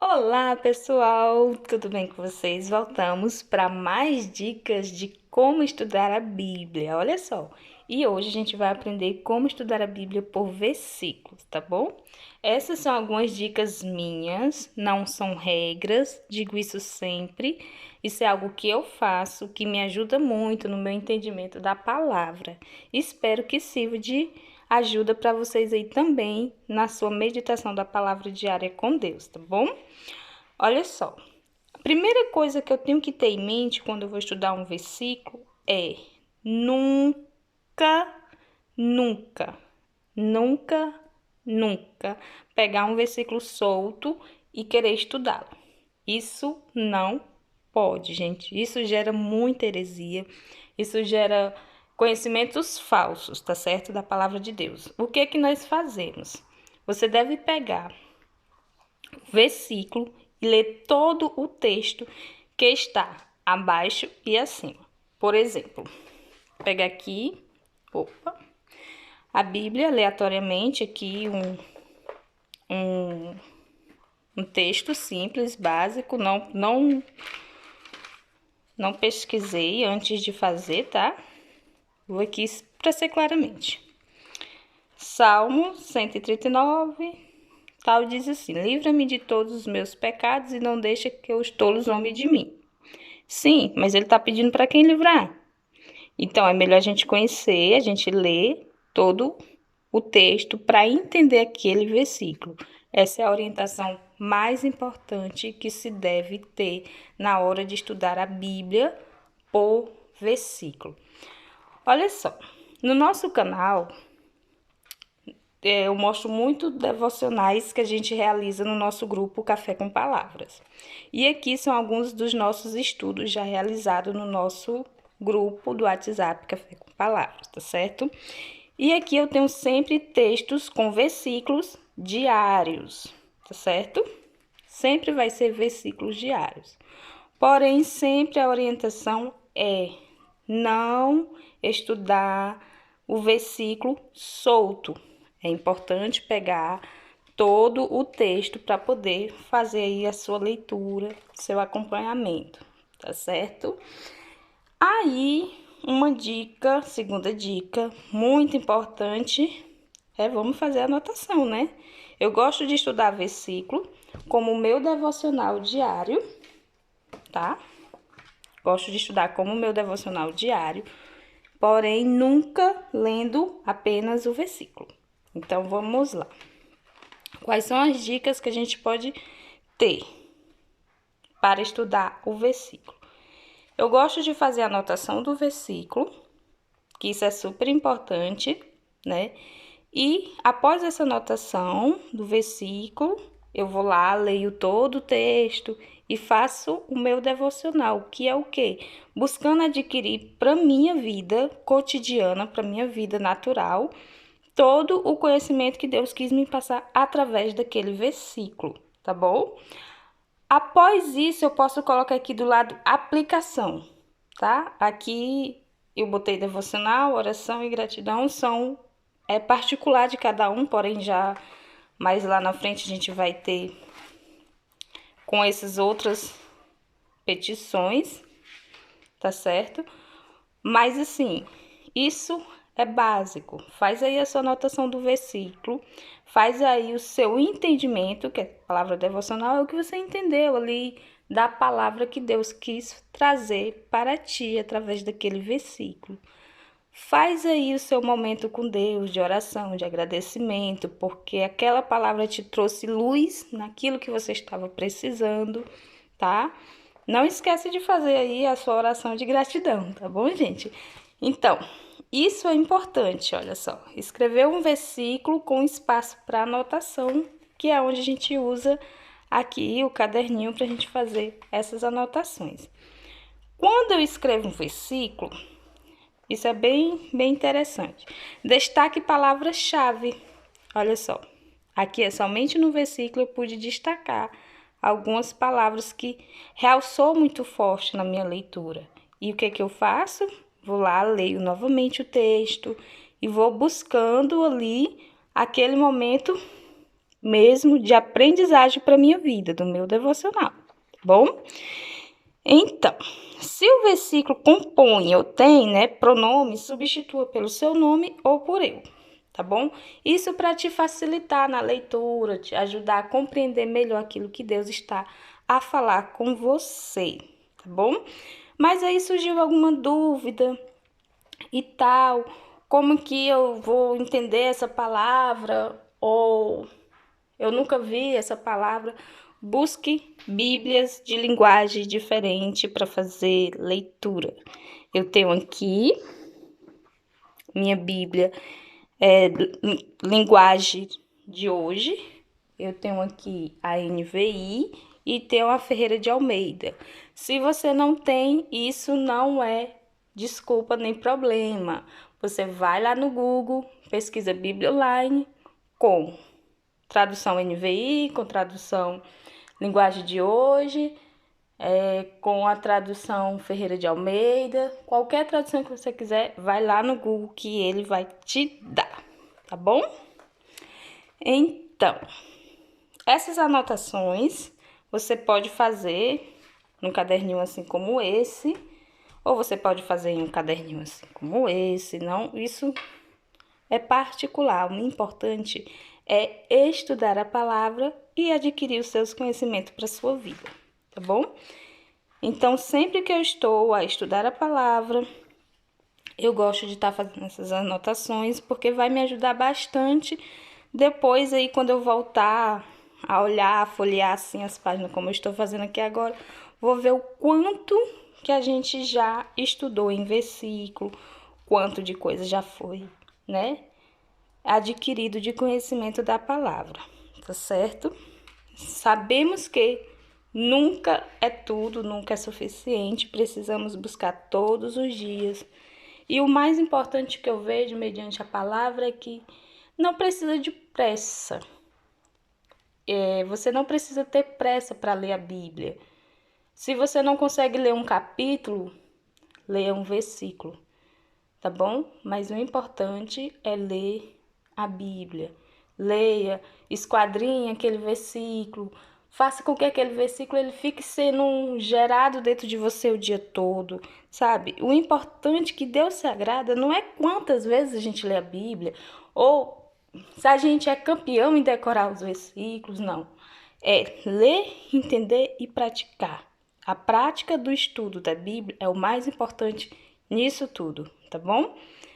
Olá, pessoal! Tudo bem com vocês? Voltamos para mais dicas de como estudar a Bíblia. Olha só. E hoje a gente vai aprender como estudar a Bíblia por versículos, tá bom? Essas são algumas dicas minhas, não são regras, digo isso sempre. Isso é algo que eu faço, que me ajuda muito no meu entendimento da palavra. Espero que sirva de ajuda para vocês aí também na sua meditação da palavra diária com Deus, tá bom? Olha só, a primeira coisa que eu tenho que ter em mente quando eu vou estudar um versículo é nunca, nunca, nunca, nunca pegar um versículo solto e querer estudá-lo. Isso não pode, gente. Isso gera muita heresia, isso gera conhecimentos falsos, tá certo? Da palavra de Deus. O que é que nós fazemos? Você deve pegar o versículo e ler todo o texto que está abaixo e acima. Por exemplo, pega aqui, a Bíblia aleatoriamente aqui um texto simples, básico, não pesquisei antes de fazer, tá? Vou aqui para ser claramente. Salmo 139, tal diz assim: livra-me de todos os meus pecados e não deixa que os tolos zombem de mim. Sim, mas ele está pedindo para quem livrar. Então, é melhor a gente conhecer, a gente ler todo o texto para entender aquele versículo. Essa é a orientação mais importante que se deve ter na hora de estudar a Bíblia por versículo. Olha só, no nosso canal eu mostro muito devocionais que a gente realiza no nosso grupo Café com Palavras. E aqui são alguns dos nossos estudos já realizados no nosso grupo do WhatsApp Café com Palavras, tá certo? E aqui eu tenho sempre textos com versículos diários, tá certo? Sempre vai ser versículos diários. Porém, sempre a orientação é não estudar o versículo solto. É importante pegar todo o texto para poder fazer aí a sua leitura, seu acompanhamento, tá certo? Aí, uma dica, segunda dica, muito importante, vamos fazer a anotação, né? Eu gosto de estudar versículo como o meu devocional diário, tá? Gosto de estudar como o meu devocional diário, porém nunca lendo apenas o versículo. Então, vamos lá. Quais são as dicas que a gente pode ter para estudar o versículo? Eu gosto de fazer a anotação do versículo, que isso é super importante, né? E após essa anotação do versículo, eu vou lá, leio todo o texto e faço o meu devocional, que é o quê? Buscando adquirir para minha vida cotidiana, para minha vida natural, todo o conhecimento que Deus quis me passar através daquele versículo, tá bom? Após isso, eu posso colocar aqui do lado aplicação, tá? Aqui eu botei devocional, oração e gratidão, é particular de cada um, porém já mais lá na frente a gente vai ter com essas outras petições, tá certo? Mas assim, isso é básico. Faz aí a sua anotação do versículo, faz aí o seu entendimento, que a palavra devocional é o que você entendeu ali da palavra que Deus quis trazer para ti através daquele versículo. Faz aí o seu momento com Deus de oração, de agradecimento, porque aquela palavra te trouxe luz naquilo que você estava precisando, tá? Não esquece de fazer aí a sua oração de gratidão, tá bom, gente? Então, isso é importante, olha só. Escrever um versículo com espaço para anotação, que é onde a gente usa aqui o caderninho para a gente fazer essas anotações. Quando eu escrevo um versículo, isso é bem interessante. Destaque palavras-chave. Olha só, aqui é somente no versículo eu pude destacar algumas palavras que realçou muito forte na minha leitura. E o que é que eu faço? Vou lá, leio novamente o texto e vou buscando ali aquele momento mesmo de aprendizagem para minha vida, do meu devocional, tá bom? Então, se o versículo compõe ou tem, né, pronome, substitua pelo seu nome ou por eu, tá bom? Isso para te facilitar na leitura, te ajudar a compreender melhor aquilo que Deus está a falar com você, tá bom? Mas aí surgiu alguma dúvida e tal, como que eu vou entender essa palavra ou eu nunca vi essa palavra. Busque bíblias de linguagem diferente para fazer leitura. Eu tenho aqui minha Bíblia, linguagem de hoje. Eu tenho aqui a NVI e tenho a Ferreira de Almeida. Se você não tem, isso não é desculpa nem problema. Você vai lá no Google, pesquisa Bíblia Online com tradução NVI, com tradução linguagem de hoje, com a tradução Ferreira de Almeida, qualquer tradução que você quiser, vai lá no Google que ele vai te dar, tá bom? Então, essas anotações você pode fazer num caderninho assim como esse, ou você pode fazer em um caderninho assim como esse, não, isso é particular. O importante é estudar a palavra e adquirir os seus conhecimentos para a sua vida, tá bom? Então, sempre que eu estou a estudar a palavra, eu gosto de estar fazendo essas anotações, porque vai me ajudar bastante. Depois, aí, quando eu voltar a olhar, a folhear assim as páginas, como eu estou fazendo aqui agora, vou ver o quanto que a gente já estudou em versículo, quanto de coisa já foi, né, adquirido de conhecimento da palavra, tá certo? Sabemos que nunca é tudo, nunca é suficiente, precisamos buscar todos os dias. E o mais importante que eu vejo mediante a palavra é que não precisa de pressa. Você não precisa ter pressa para ler a Bíblia. Se você não consegue ler um capítulo, leia um versículo, tá bom? Mas o importante é ler a Bíblia. Leia, esquadrinhe aquele versículo, faça com que aquele versículo ele fique sendo gerado dentro de você o dia todo, sabe? O importante que Deus se agrada não é quantas vezes a gente lê a Bíblia, ou se a gente é campeão em decorar os versículos, não. É ler, entender e praticar. A prática do estudo da Bíblia é o mais importante nisso tudo, tá bom?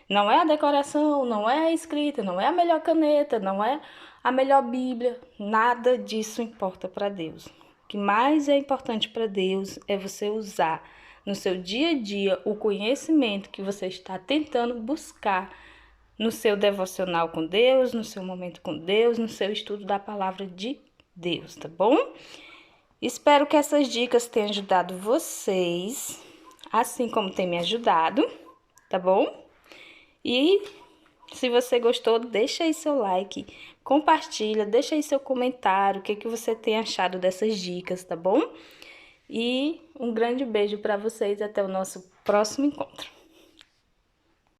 Não é a decoração, não é a escrita, não é a melhor caneta, não é a melhor Bíblia, nada disso importa para Deus. O que mais é importante para Deus é você usar no seu dia a dia o conhecimento que você está tentando buscar no seu devocional com Deus, no seu momento com Deus, no seu estudo da palavra de Deus, tá bom? Espero que essas dicas tenham ajudado vocês, assim como tem me ajudado, tá bom? E se você gostou, deixa aí seu like, compartilha, deixa aí seu comentário, o que você tem achado dessas dicas, tá bom? E um grande beijo para vocês, até o nosso próximo encontro.